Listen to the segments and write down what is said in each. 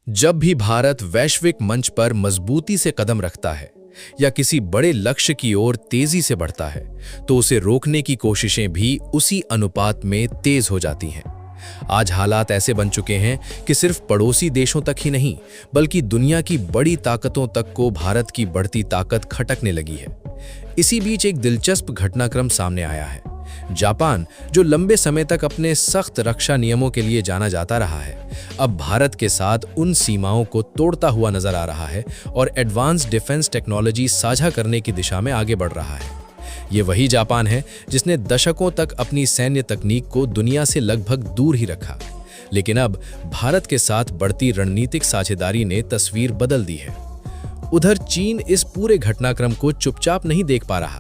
जब भी भारत वैश्विक मंच पर मजबूती से कदम रखता है या किसी बड़े लक्ष्य की ओर तेजी से बढ़ता है, तो उसे रोकने की कोशिशें भी उसी अनुपात में तेज हो जाती हैं। आज हालात ऐसे बन चुके हैं कि सिर्फ पड़ोसी देशों तक ही नहीं, बल्कि दुनिया की बड़ी ताकतों तक को भारत की बढ़ती ताकत खटकने लगी है। इसी बीच एक दिलचस्प घटनाक्रम सामने आया है। जापान, जो लंबे समय तक अपने सख्त रक्षा नियमों के लिए जाना जाता रहा है, अब भारत के साथ उन सीमाओं को तोड़ता हुआ नजर आ रहा है और एडवांस डिफेंस टेक्नोलॉजी साझा करने की दिशा में आगे बढ़ रहा है। ये वही जापान है जिसने दशकों तक अपनी सैन्य तकनीक को दुनिया से लगभग दूर ही रखा, लेकिन अब भारत के साथ बढ़ती रणनीतिक साझेदारी ने तस्वीर बदल दी है। उधर चीन इस पूरे घटनाक्रम को चुपचाप नहीं देख पा रहा।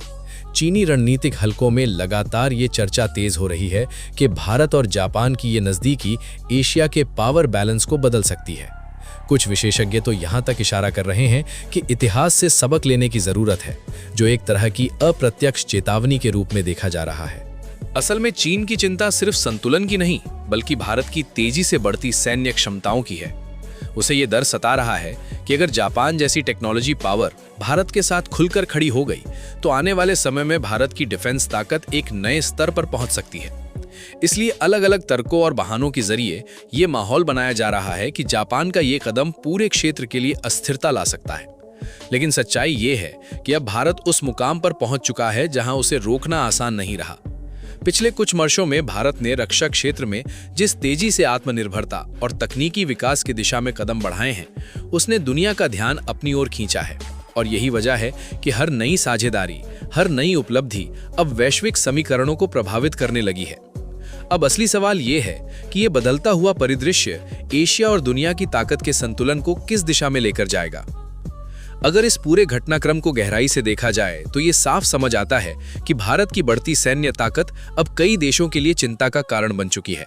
चीनी रणनीतिक हलकों में लगातार ये चर्चा तेज हो रही है कि भारत और जापान की ये नज़दीकी एशिया के पावर बैलेंस को बदल सकती है। कुछ विशेषज्ञ तो यहाँ तक इशारा कर रहे हैं कि इतिहास से सबक लेने की ज़रूरत है, जो एक तरह की अप्रत्यक्ष चेतावनी के रूप में देखा जा रहा है। असल में चीन की चिंता सिर्फ संतुलन की नहीं, बल्कि भारत की तेजी से बढ़ती सैन्य क्षमताओं की है। उसे ये डर सता रहा है कि अगर जापान जैसी टेक्नोलॉजी पावर भारत के साथ खुलकर खड़ी हो गई, तो आने वाले समय में भारत की डिफेंस ताकत एक नए स्तर पर पहुंच सकती है। इसलिए अलग अलग तर्कों और बहानों के जरिए ये माहौल बनाया जा रहा है कि जापान का ये कदम पूरे क्षेत्र के लिए अस्थिरता ला सकता है। लेकिन सच्चाई ये है कि अब भारत उस मुकाम पर पहुंच चुका है जहां उसे रोकना आसान नहीं रहा। पिछले कुछ वर्षों में भारत ने रक्षा क्षेत्र में जिस तेजी से आत्मनिर्भरता और तकनीकी विकास की दिशा में कदम बढ़ाए हैं, उसने दुनिया का ध्यान अपनी ओर खींचा है। और यही वजह है कि हर नई साझेदारी, हर नई उपलब्धि अब वैश्विक समीकरणों को प्रभावित करने लगी है। अब असली सवाल ये है कि ये बदलता हुआ परिदृश्य एशिया और दुनिया की ताकत के संतुलन को किस दिशा में लेकर जाएगा। अगर इस पूरे घटनाक्रम को गहराई से देखा जाए तो ये साफ समझ आता है कि भारत की बढ़ती सैन्य ताकत अब कई देशों के लिए चिंता का कारण बन चुकी है।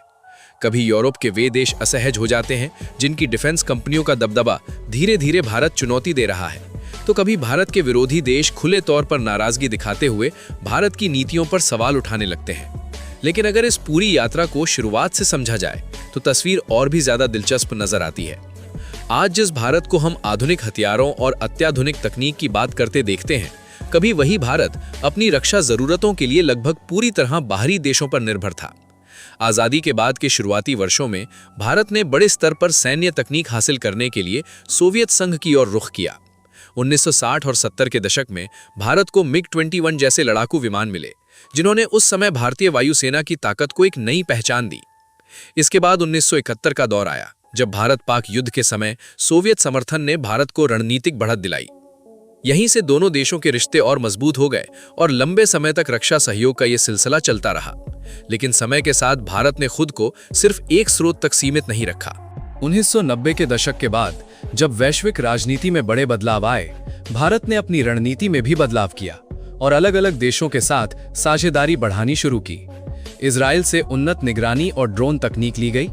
कभी यूरोप के वे देश असहज हो जाते हैं जिनकी डिफेंस कंपनियों का दबदबा धीरे धीरे भारत चुनौती दे रहा है, तो कभी भारत के विरोधी देश खुले तौर पर नाराजगी दिखाते हुए भारत की नीतियों पर सवाल उठाने लगते हैं। लेकिन अगर इस पूरी यात्रा को शुरुआत से समझा जाए तो तस्वीर और भी ज्यादा दिलचस्प नजर आती है। आज जिस भारत को हम आधुनिक हथियारों और अत्याधुनिक तकनीक की बात करते देखते हैं, कभी वही भारत अपनी रक्षा जरूरतों के लिए लगभग पूरी तरह बाहरी देशों पर निर्भर था। आजादी के बाद के शुरुआती वर्षों में भारत ने बड़े स्तर पर सैन्य तकनीक हासिल करने के लिए सोवियत संघ की ओर रुख किया। 1960 और 70 के दशक में भारत को MiG-21 जैसे लड़ाकू विमान मिले, जिन्होंने उस समय भारतीय वायुसेना की ताकत को एक नई पहचान दी। इसके बाद 1971 का दौर आया, जब भारत पाक युद्ध के समय सोवियत समर्थन ने भारत को रणनीतिक बढ़त दिलाई। यहीं से दोनों देशों के रिश्ते और मजबूत हो गए और लंबे समय तक रक्षा सहयोग का यह सिलसिला चलता रहा। लेकिन समय के साथ भारत ने खुद को सिर्फ एक स्रोत तक सीमित नहीं रखा। 1990 के दशक के बाद जब वैश्विक राजनीति में बड़े बदलाव आए, भारत ने अपनी रणनीति में भी बदलाव किया और अलग अलग देशों के साथ साझेदारी बढ़ानी शुरू की। इजराइल से उन्नत निगरानी और ड्रोन तकनीक ली गई।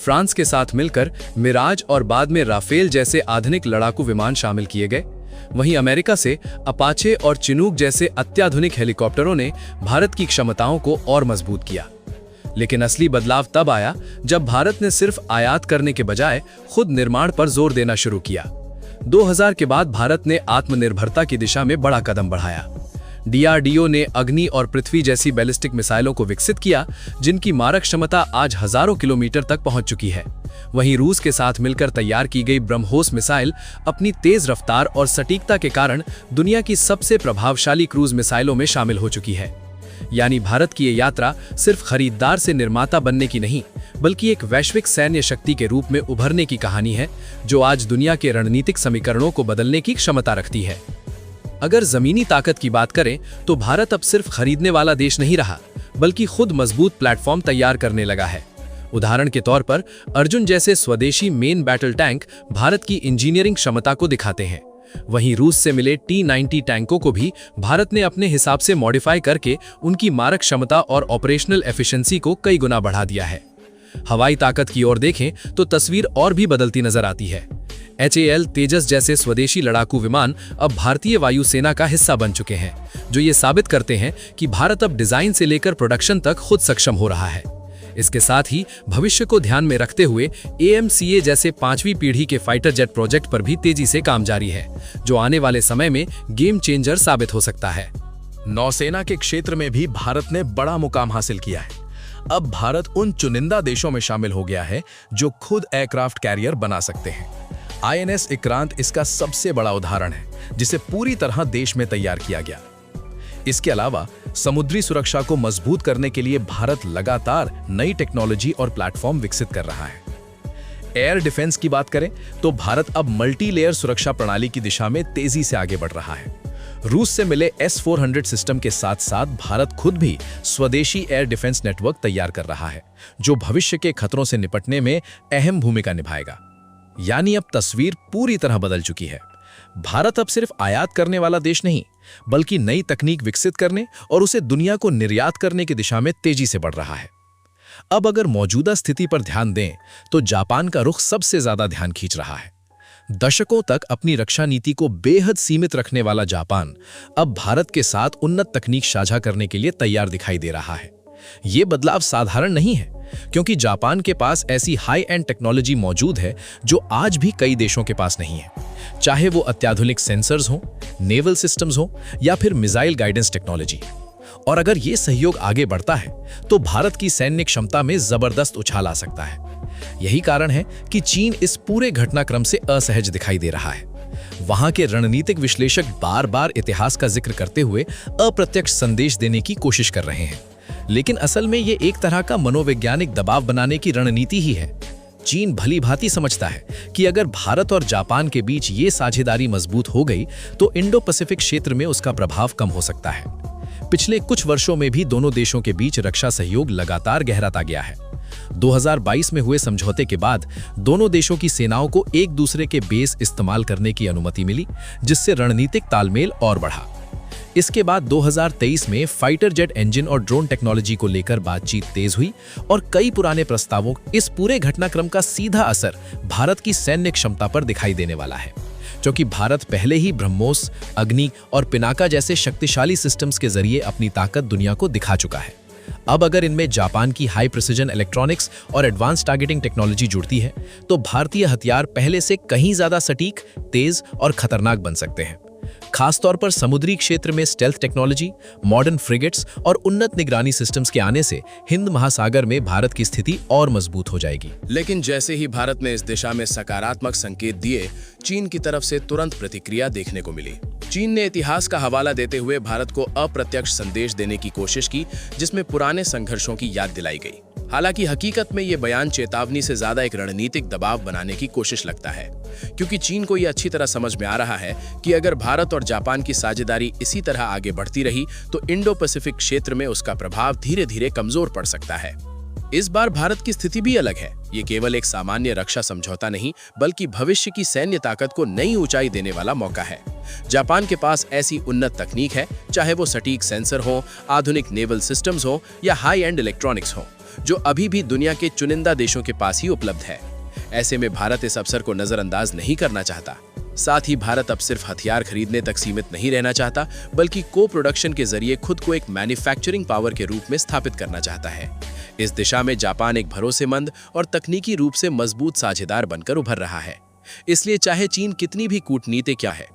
फ्रांस के साथ मिलकर मिराज और बाद में राफेल जैसे आधुनिक लड़ाकू विमान शामिल किए गए। वहीं अमेरिका से अपाचे और चिनूक जैसे अत्याधुनिक हेलीकॉप्टरों ने भारत की क्षमताओं को और मजबूत किया। लेकिन असली बदलाव तब आया जब भारत ने सिर्फ आयात करने के बजाय खुद निर्माण पर जोर देना शुरू किया। 2000 के बाद भारत ने आत्मनिर्भरता की दिशा में बड़ा कदम बढ़ाया। DRDO ने अग्नि और पृथ्वी जैसी बैलिस्टिक मिसाइलों को विकसित किया, जिनकी मारक क्षमता आज हजारों किलोमीटर तक पहुंच चुकी है। वहीं रूस के साथ मिलकर तैयार की गई ब्रह्मोस मिसाइल अपनी तेज रफ्तार और सटीकता के कारण दुनिया की सबसे प्रभावशाली क्रूज मिसाइलों में शामिल हो चुकी है। यानी भारत की ये यात्रा सिर्फ खरीदार से निर्माता बनने की नहीं, बल्कि एक वैश्विक सैन्य शक्ति के रूप में उभरने की कहानी है, जो आज दुनिया के रणनीतिक समीकरणों को बदलने की क्षमता रखती है। अगर जमीनी ताकत की बात करें तो भारत अब सिर्फ खरीदने वाला देश नहीं रहा, बल्कि खुद मजबूत प्लेटफॉर्म तैयार करने लगा है। उदाहरण के तौर पर अर्जुन जैसे स्वदेशी मेन बैटल टैंक भारत की इंजीनियरिंग क्षमता को दिखाते हैं। वहीं रूस से मिले T-90 टैंकों को भी भारत ने अपने हिसाब से मॉडिफाई करके उनकी मारक क्षमता और ऑपरेशनल एफिशिएंसी को कई गुना बढ़ा दिया है। हवाई ताकत की ओर देखें तो तस्वीर और भी बदलती नजर आती है। HAL तेजस जैसे स्वदेशी लड़ाकू विमान अब भारतीय वायुसेना का हिस्सा बन चुके हैं, जो ये साबित करते हैं कि भारत अब डिजाइन से लेकर प्रोडक्शन तक खुद सक्षम हो रहा है। इसके साथ ही भविष्य को ध्यान में रखते हुए AMCA जैसे 5वीं पीढ़ी के फाइटर जेट प्रोजेक्ट पर भी तेजी से काम जारी है, जो आने वाले समय में गेम चेंजर साबित हो सकता है। नौसेना के क्षेत्र में भी भारत ने बड़ा मुकाम हासिल किया है। अब भारत उन चुनिंदा देशों में शामिल हो गया है जो खुद एयरक्राफ्ट कैरियर बना सकते हैं। INS विक्रांत इसका सबसे बड़ा उदाहरण है, जिसे पूरी तरह देश में तैयार किया गया। इसके अलावा समुद्री सुरक्षा को मजबूत करने के लिए भारत लगातार नई टेक्नोलॉजी और प्लेटफॉर्म विकसित कर रहा है। एयर डिफेंस की बात करें तो भारत अब मल्टी लेयर सुरक्षा प्रणाली की दिशा में तेजी से आगे बढ़ रहा है। रूस से मिले S-400 सिस्टम के साथ साथ भारत खुद भी स्वदेशी एयर डिफेंस नेटवर्क तैयार कर रहा है, जो भविष्य के खतरों से निपटने में अहम भूमिका निभाएगा। यानी अब तस्वीर पूरी तरह बदल चुकी है। भारत अब सिर्फ आयात करने वाला देश नहीं, बल्कि नई तकनीक विकसित करने और उसे दुनिया को निर्यात करने की दिशा में तेजी से बढ़ रहा है। अब अगर मौजूदा स्थिति पर ध्यान दें तो जापान का रुख सबसे ज्यादा ध्यान खींच रहा है। दशकों तक अपनी रक्षा नीति को बेहद सीमित रखने वाला जापान अब भारत के साथ उन्नत तकनीक साझा करने के लिए तैयार दिखाई दे रहा है। ये बदलाव साधारण नहीं है, क्योंकि जापान के पास ऐसी हाई एंड टेक्नोलॉजी मौजूद है जो आज भी कई देशों के पास नहीं है, चाहे वो अत्याधुनिक सेंसर्स हों, नेवल सिस्टम्स हों या फिर मिसाइल गाइडेंस टेक्नोलॉजी। और अगर ये सहयोग आगे बढ़ता है तो भारत की सैन्य क्षमता में जबरदस्त उछाल आ सकता है। यही कारण है कि चीन इस पूरे घटनाक्रम से असहज दिखाई दे रहा है। वहां के रणनीतिक विश्लेषक बार बार इतिहास का जिक्र करते हुए अप्रत्यक्ष संदेश देने की कोशिश कर रहे हैं, लेकिन असल में ये एक तरह का मनोवैज्ञानिक दबाव बनाने की रणनीति ही है। चीन भली भांति समझता है कि अगर भारत और जापान के बीच ये साझेदारी मजबूत हो गई तो इंडो पैसिफिक क्षेत्र में उसका प्रभाव कम हो सकता है। पिछले कुछ वर्षों में भी दोनों देशों के बीच रक्षा सहयोग लगातार गहराता गया है। 2022 में हुए समझौते के बाद दोनों देशों की सेनाओं को एक दूसरे के बेस इस्तेमाल करने की अनुमति मिली, जिससे रणनीतिक तालमेल और बढ़ा। इसके बाद 2023 में फाइटर जेट इंजन और ड्रोन टेक्नोलॉजी को लेकर बातचीत तेज हुई और कई पुराने प्रस्तावों। इस पूरे घटनाक्रम का सीधा असर भारत की सैन्य क्षमता पर दिखाई देने वाला है, क्योंकि भारत पहले ही ब्रह्मोस, अग्नि और पिनाका जैसे शक्तिशाली सिस्टम्स के जरिए अपनी ताकत दुनिया को दिखा चुका है। अब अगर इनमें जापान की हाई प्रिसिजन इलेक्ट्रॉनिक्स और एडवांस टारगेटिंग टेक्नोलॉजी जुड़ती है तो भारतीय हथियार पहले से कहीं ज्यादा सटीक, तेज और खतरनाक बन सकते हैं। खासतौर पर समुद्री क्षेत्र में स्टेल्थ टेक्नोलॉजी, मॉडर्न फ्रिगेट्स और उन्नत निगरानी सिस्टम्स के आने से हिंद महासागर में भारत की स्थिति और मजबूत हो जाएगी। लेकिन जैसे ही भारत ने इस दिशा में सकारात्मक संकेत दिए, चीन की तरफ से तुरंत प्रतिक्रिया देखने को मिली। चीन ने इतिहास का हवाला देते हुए भारत को अप्रत्यक्ष संदेश देने की कोशिश की, जिसमें पुराने संघर्षों की याद दिलाई गई। हालांकि हकीकत में ये बयान चेतावनी से ज्यादा एक रणनीतिक दबाव बनाने की कोशिश लगता है, क्योंकि चीन को ये अच्छी तरह समझ में आ रहा है कि अगर भारत और जापान की साझेदारी इसी तरह आगे बढ़ती रही तो इंडो पैसिफिक क्षेत्र में उसका प्रभाव धीरे धीरे कमजोर पड़ सकता है। इस बार भारत की स्थिति भी अलग है। ये केवल एक सामान्य रक्षा समझौता नहीं, बल्कि भविष्य की सैन्य ताकत को नई ऊंचाई देने वाला मौका है। जापान के पास ऐसी उन्नत तकनीक है, चाहे वो सटीक सेंसर हो, आधुनिक नेवल सिस्टम्स हो या हाई एंड इलेक्ट्रॉनिक्स हो, जो अभी भी दुनिया के चुनिंदा देशों के पास ही उपलब्ध है। ऐसे में भारत इस अवसर को नजरअंदाज नहीं करना चाहता। साथ ही भारत अब सिर्फ हथियार खरीदने तक सीमित नहीं रहना चाहता, बल्कि को प्रोडक्शन के जरिए खुद को एक मैन्युफैक्चरिंग पावर के रूप में स्थापित करना चाहता है। इस दिशा में जापान एक भरोसेमंद और तकनीकी रूप से मजबूत साझेदार बनकर उभर रहा है। इसलिए चाहे चीन कितनी भी कूटनीति क्या है,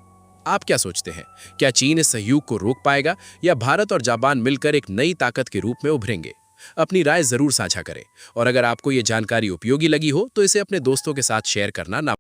आप क्या सोचते हैं? क्या चीन इस सहयोग को रोक पाएगा या भारत और जापान मिलकर एक नई ताकत के रूप में उभरेंगे? अपनी राय जरूर साझा करें और अगर आपको ये जानकारी उपयोगी लगी हो तो इसे अपने दोस्तों के साथ शेयर करना ना